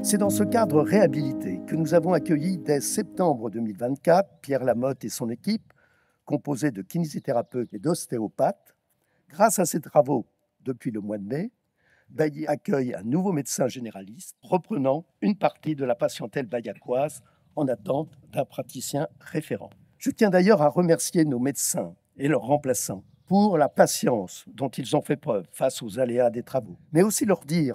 C'est dans ce cadre réhabilité que nous avons accueilli dès septembre 2024 Pierre Lamotte et son équipe, composée de kinésithérapeutes et d'ostéopathes. Grâce à ces travaux, depuis le mois de mai, Bailly accueille un nouveau médecin généraliste, reprenant une partie de la patientèle baillacoise en attente d'un praticien référent. Je tiens d'ailleurs à remercier nos médecins et leurs remplaçants pour la patience dont ils ont fait preuve face aux aléas des travaux, mais aussi leur dire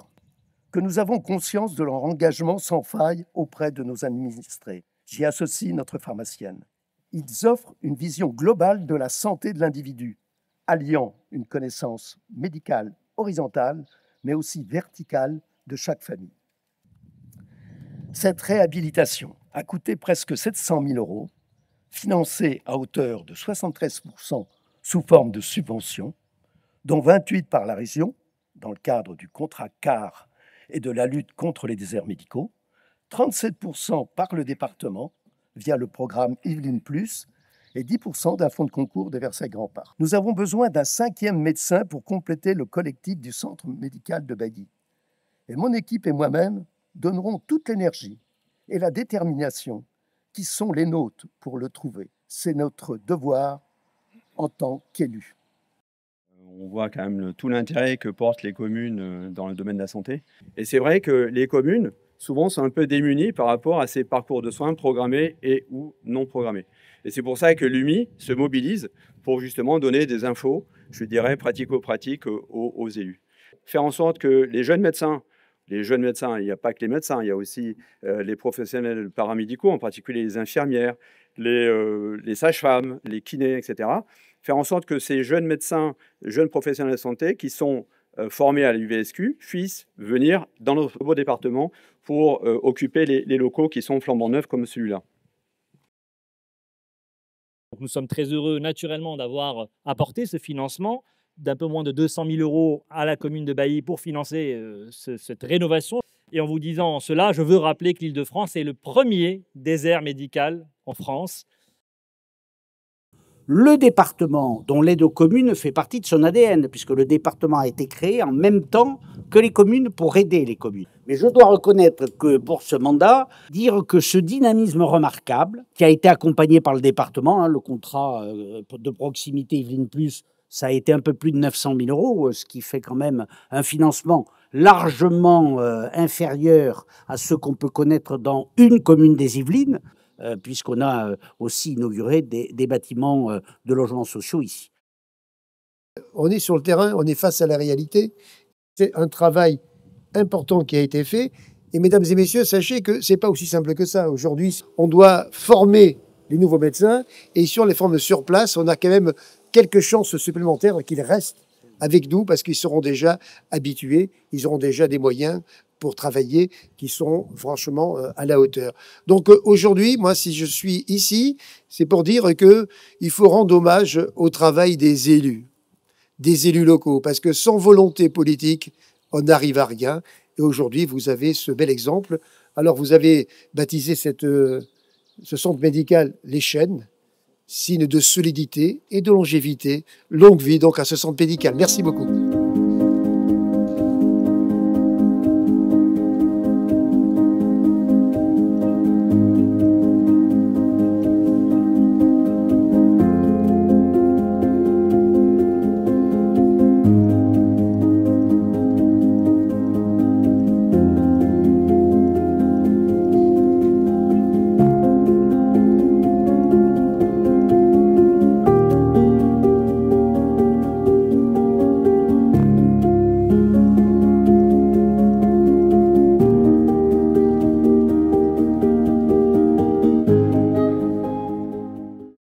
que nous avons conscience de leur engagement sans faille auprès de nos administrés. J'y associe notre pharmacienne. Ils offrent une vision globale de la santé de l'individu, alliant une connaissance médicale horizontale, mais aussi verticale de chaque famille. Cette réhabilitation a coûté presque 700 000 €, financée à hauteur de 73% sous forme de subventions, dont 28% par la région, dans le cadre du contrat CAR et de la lutte contre les déserts médicaux, 37% par le département via le programme Yvelines Plus et 10% d'un fonds de concours de Versailles-Grand-Parc. Nous avons besoin d'un 5e médecin pour compléter le collectif du centre médical de Bailly. Et mon équipe et moi-même donnerons toute l'énergie et la détermination qui sont les nôtres pour le trouver. C'est notre devoir en tant qu'élus. On voit quand même tout l'intérêt que portent les communes dans le domaine de la santé. Et c'est vrai que les communes, souvent, sont un peu démunies par rapport à ces parcours de soins programmés et ou non programmés. Et c'est pour ça que l'UMI se mobilise pour justement donner des infos, je dirais, pratico-pratiques aux élus. Faire en sorte que les jeunes médecins, il n'y a pas que les médecins, il y a aussi les professionnels paramédicaux, en particulier les infirmières, les sages-femmes, les kinés, etc. Faire en sorte que ces jeunes médecins, jeunes professionnels de santé qui sont formés à l'UVSQ puissent venir dans notre beau département pour occuper les locaux qui sont flambant neufs comme celui-là. Nous sommes très heureux naturellement d'avoir apporté ce financement d'un peu moins de 200 000 € à la commune de Bailly pour financer cette rénovation. Et en vous disant cela, je veux rappeler que l'Île-de-France est le premier désert médical en France. Le département, dont l'aide aux communes fait partie de son ADN, puisque le département a été créé en même temps que les communes pour aider les communes. Mais je dois reconnaître que pour ce mandat, dire que ce dynamisme remarquable, qui a été accompagné par le département, le contrat de proximité Yvelines Plus, ça a été un peu plus de 900 000 €, ce qui fait quand même un financement largement inférieur à ce qu'on peut connaître dans une commune des Yvelines, puisqu'on a aussi inauguré des bâtiments de logements sociaux ici. On est sur le terrain, on est face à la réalité. C'est un travail important qui a été fait. Et mesdames et messieurs, sachez que ce n'est pas aussi simple que ça. Aujourd'hui, on doit former les nouveaux médecins. Et si on les forme sur place, on a quand même quelques chances supplémentaires qu'ils restent avec nous parce qu'ils seront déjà habitués, ils auront déjà des moyens pour travailler qui sont franchement à la hauteur. Donc aujourd'hui, moi, si je suis ici, c'est pour dire qu'il faut rendre hommage au travail des élus locaux, parce que sans volonté politique, on n'arrive à rien. Et aujourd'hui, vous avez ce bel exemple. Alors, vous avez baptisé ce centre médical Les Chênes, signe de solidité et de longévité. Longue vie donc à ce centre médical. Merci beaucoup.